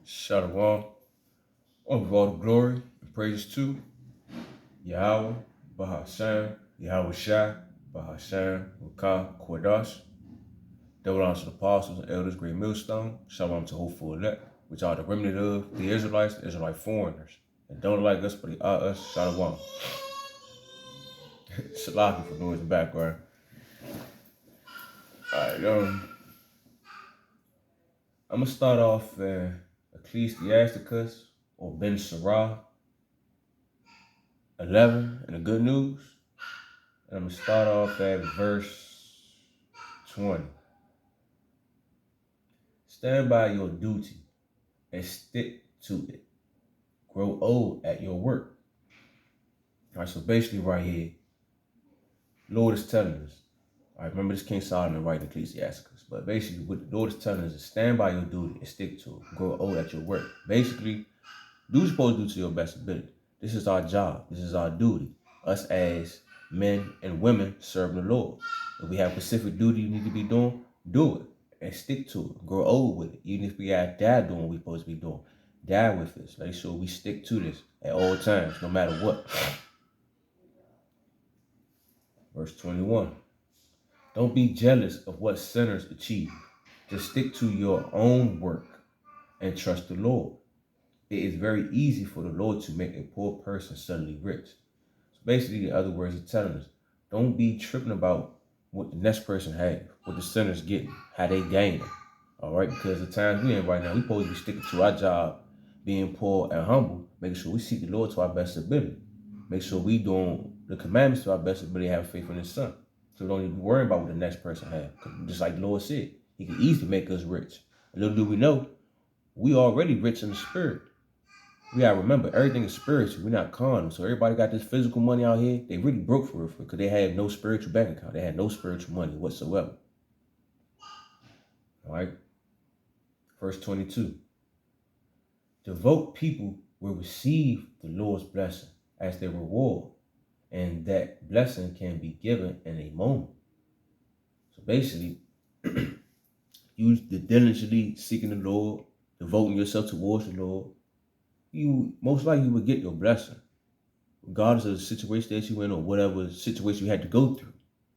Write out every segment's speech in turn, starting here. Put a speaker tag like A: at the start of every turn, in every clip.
A: Shalom. Of all the glory and praise to Yahweh, Bahashem, Yahweh Shai, Bahashem, Wakah, Kodash. Double honor to the apostles and elders, great millstone. Shalom to hopeful elect, which are the remnant of the Israelites, the Israelite foreigners. And don't like us, but they are us. Shalom. Salaki for noise in the background. Alright, I'm going to start off in Ecclesiasticus or Ben Sirah 11 in the good news. And I'm going to start off at verse 20. Stand by your duty and stick to it. Grow old at your work. All right, so basically right here, Lord is telling us. All right, remember this King Solomon writing Ecclesiasticus. But basically what the Lord is telling us is stand by your duty and stick to it. Grow old at your work. Basically, do what you're supposed to do to your best ability. This is our job. This is our duty. Us as men and women serving the Lord. If we have specific duty you need to be doing, do it. And stick to it. Grow old with it. Even if we have die doing what we're supposed to be doing. Die with this. Make sure we stick to this at all times, no matter what. Verse 21. Don't be jealous of what sinners achieve. Just stick to your own work and trust the Lord. It is very easy for the Lord to make a poor person suddenly rich. So basically, in other words, he's telling us, don't be tripping about what the next person have, what the sinners getting, how they gaining. All right, because the times we in right now, we supposed to be sticking to our job, being poor and humble, making sure we seek the Lord to our best ability. Make sure we doing the commandments to our best ability, have faith in His Son. So we don't even worry about what the next person have. Just like the Lord said, He can easily make us rich. And little do we know, we already rich in the spirit. We gotta remember, everything is spiritual. We're not carnal. So everybody got this physical money out here. They really broke for it because they had no spiritual bank account. They had no spiritual money whatsoever. All right. Verse 22. Devout people will receive the Lord's blessing as their reward, and that blessing can be given in a moment. So basically, you diligently seeking the Lord, devoting yourself towards the Lord, you most likely will get your blessing. Regardless of the situation that you in or whatever situation you had to go through,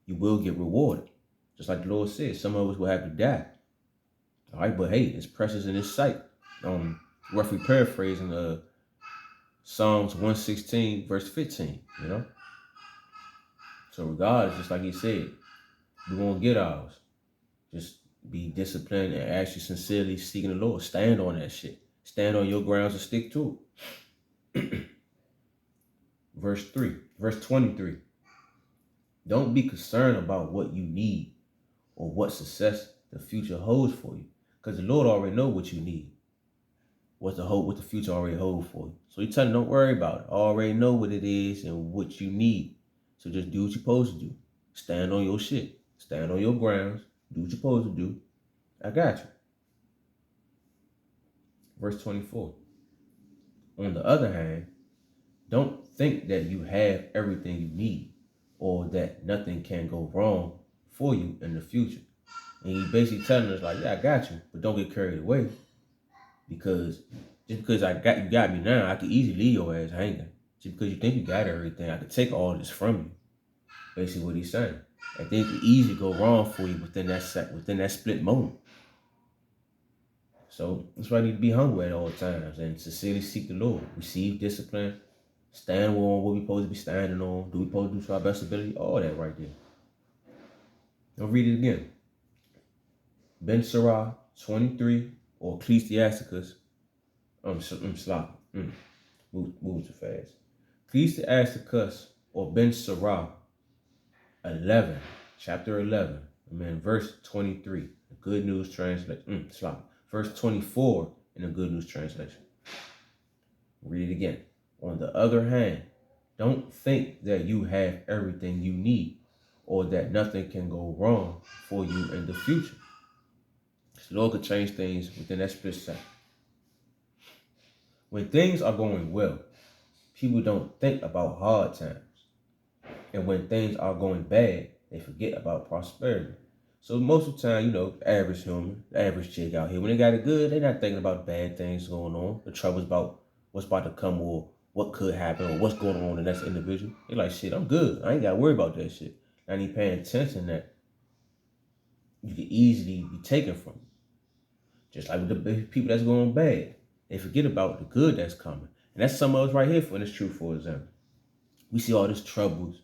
A: you will get rewarded. Just like the Lord said, some of us will have to die. All right, but hey, it's precious in His sight. Roughly paraphrasing Psalms 116, verse 15, you know? So regardless, just like He said, we're going to get ours. Just be disciplined and actually sincerely seeking the Lord. Stand on that shit. Stand on your grounds and stick to it. Verse 23. Don't be concerned about what you need or what success the future holds for you. Because the Lord already know what you need. What the future already holds for you. So He telling you, don't worry about it. I already know what it is and what you need. So just do what you're supposed to do. Stand on your shit. Stand on your grounds. Do what you're supposed to do. I got you. Verse 24. On the other hand, don't think that you have everything you need or that nothing can go wrong for you in the future. And He basically telling us like, yeah, I got you, but don't get carried away. Because just because you got me now, I could easily leave your ass hanging. Just because you think you got everything, I could take all this from you. Basically what He's saying. And things could easily go wrong for you within that split moment. So that's why I need to be humble at all times and sincerely seek the Lord. Receive discipline. Stand on what we're supposed to be standing on. Do we supposed to do to our best ability? All that right there. I'll read it again. Ben Sirah 23 or Ecclesiasticus. Sloppy. Move too fast. Ecclesiasticus or Ben Sirah 11, chapter 11. Verse 23. The Good News Translation. Sloppy. Verse 24 in the Good News Translation. Read it again. On the other hand, don't think that you have everything you need or that nothing can go wrong for you in the future. The Lord could change things within that split second. When things are going well, people don't think about hard times. And when things are going bad, they forget about prosperity. So most of the time, the average human, the average chick out here, when they got it good, they're not thinking about bad things going on, the troubles about what's about to come or what could happen or what's going on in the next individual. They're like, shit, I'm good. I ain't got to worry about that shit. Not even paying attention that you can easily be taken from you. Just like with the people that's going bad. They forget about the good that's coming. And that's some of us right here in this truth, for example. We see all these troubles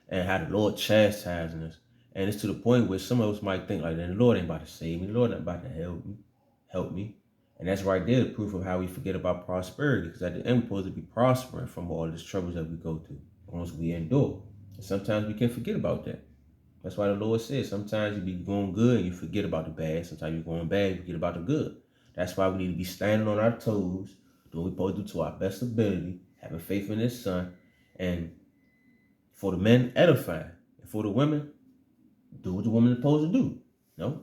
A: and how the Lord chastising us. And it's to the point where some of us might think like, the Lord ain't about to save me. The Lord ain't about to help me. And that's right there, the proof of how we forget about prosperity. Because at the end, we're supposed to be prospering from all these troubles that we go through once we endure. And sometimes we can forget about that. That's why the Lord says sometimes you be going good and you forget about the bad. Sometimes you're going bad, you forget about the good. That's why we need to be standing on our toes, doing what we're supposed to do to our best ability, having faith in His Son, and for the men, edifying. And for the women, do what the woman is supposed to do. No?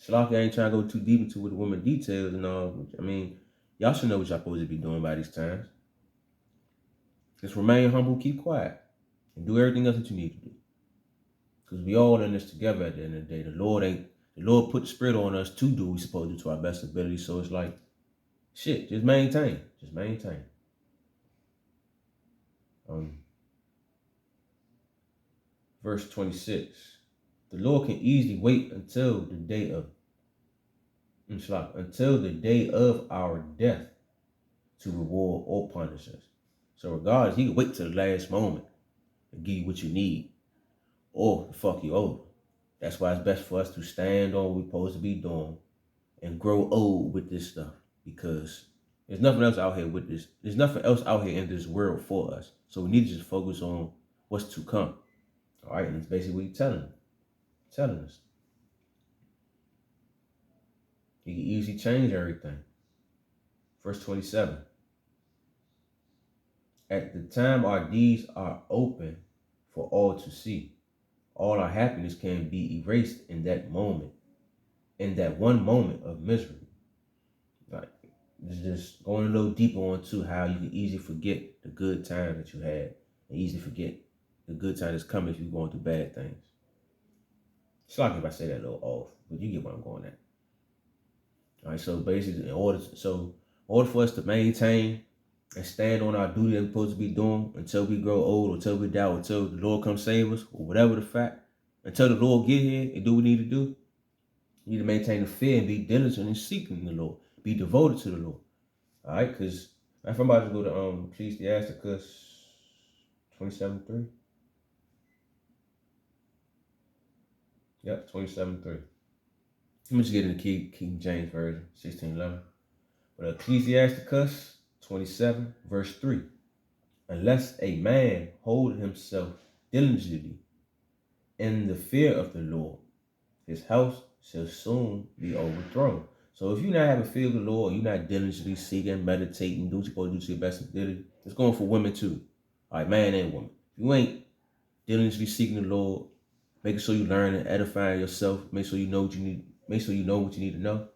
A: Shalaka ain't trying to go too deep into what the woman details and all. I mean, y'all should know what y'all supposed to be doing by these times. Just remain humble, keep quiet, and do everything else that you need to do. Because we all in this together at the end of the day. The Lord put the spirit on us to do what we're supposed to do to our best ability. So it's like, shit, just maintain. Just maintain. Verse 26. The Lord can easily wait until the day of our death to reward or punish us. So regardless, He can wait till the last moment and give you what you need or fuck you over. That's why it's best for us to stand on what we're supposed to be doing and grow old with this stuff, because there's nothing else out here with this. There's nothing else out here in this world for us. So we need to just focus on what's to come. All right, and it's basically what He's telling us. He can easily change everything. Verse 27. At the time our deeds are open for all to see, all our happiness can be erased in that moment, in that one moment of misery. Like, just going a little deeper onto how you can easily forget the good time that you had and easily forget the good time that's coming if you're going through bad things. It's like if I say that a little off, but you get what I'm going at. All right, so basically, in order for us to maintain and stand on our duty that we're supposed to be doing until we grow old, or until we die, or until the Lord comes save us, or whatever the fact, until the Lord get here and do what we need to do, we need to maintain the fear and be diligent in seeking the Lord. Be devoted to the Lord. All right, because if I'm about to go to Ecclesiasticus 27:3. Yep, 27:3. Let me just get in the King James Version, 16:11. But Ecclesiasticus 27, verse 3. Unless a man hold himself diligently in the fear of the Lord, his house shall soon be overthrown. So if you're not having fear of the Lord, you're not diligently seeking, meditating, do what you're supposed to do to your best ability, it's going for women too. All right, man and woman. If you ain't diligently seeking the Lord, making sure you learn and edifying yourself, make sure you know what you need, make sure you know what you need to know,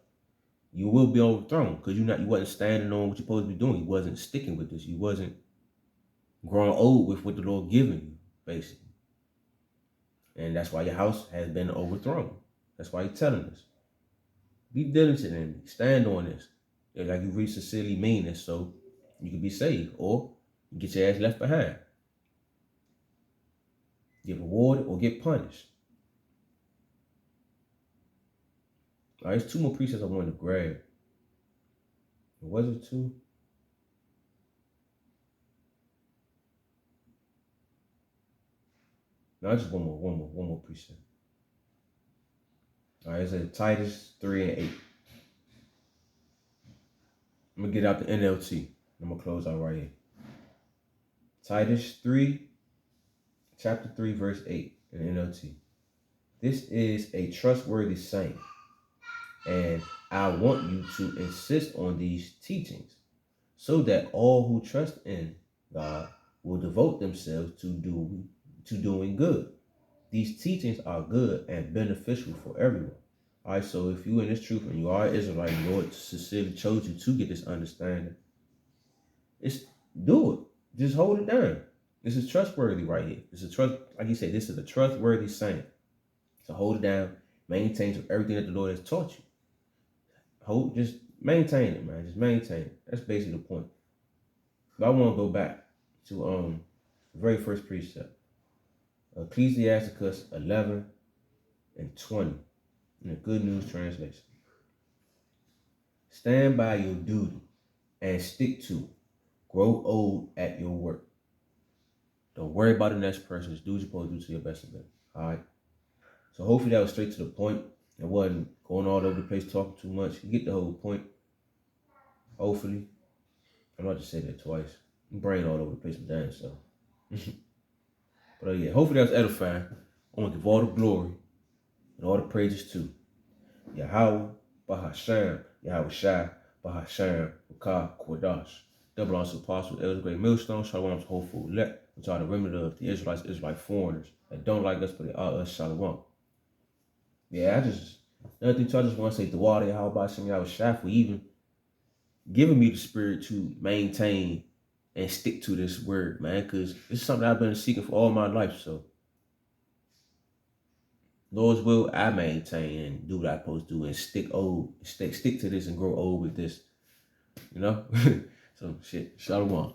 A: you will be overthrown, because you wasn't standing on what you're supposed to be doing. You wasn't sticking with this. You wasn't growing old with what the Lord giving you, basically. And that's why your house has been overthrown. That's why He's telling us. Be diligent and stand on this. It's like you reach a silly meanness so you can be saved, or you get your ass left behind. Get rewarded or get punished. All right, there's two more precepts I wanted to grab. Was it two? No, just one more precept. All right, it's Titus 3:8. I'm gonna get out the NLT. I'm gonna close out right here. Titus 3, chapter 3, verse 8 in NLT. This is a trustworthy saying, and I want you to insist on these teachings, so that all who trust in God will devote themselves to doing good. These teachings are good and beneficial for everyone. All right, so if you're in this truth and you are an Israelite, Lord sincerely chose you to get this understanding, do it. Just hold it down. This is trustworthy right here. This is like you said, this is a trustworthy saying. So hold it down. Maintain everything that the Lord has taught you. Just maintain it, man. Just maintain it. That's basically the point. But I want to go back to the very first precept. Ecclesiasticus 11 and 20 in the Good News Translation. Stand by your duty and stick to it. Grow old at your work. Don't worry about the next person. Just do what you're supposed to do to your best ability. All right? So hopefully that was straight to the point. It wasn't going all over the place talking too much. You get the whole point. Hopefully. I'm not just saying that twice. My brain all over the place, my damn self. But yeah, hopefully that was edifying. I want to give all the glory and all the praises to Yahweh, Bahasham, Yahweh Shai, Bahasham, Wakah, Kodash. Double honors to the apostle, elders, great millstone, Shalom to hopeful elect, which are the remnant of the Israelites, Israelite foreigners that don't like us, but they are us, Shalom. Yeah, another thing too, I just want to say, Dawada, Yahweh Bahasham, Yahweh Shai, for even giving me the spirit to maintain and stick to this word, man, because it's something I've been seeking for all my life. So, Lord's will, I maintain and do what I'm supposed to do and stick to this and grow old with this, you know? So, shit, Shalom.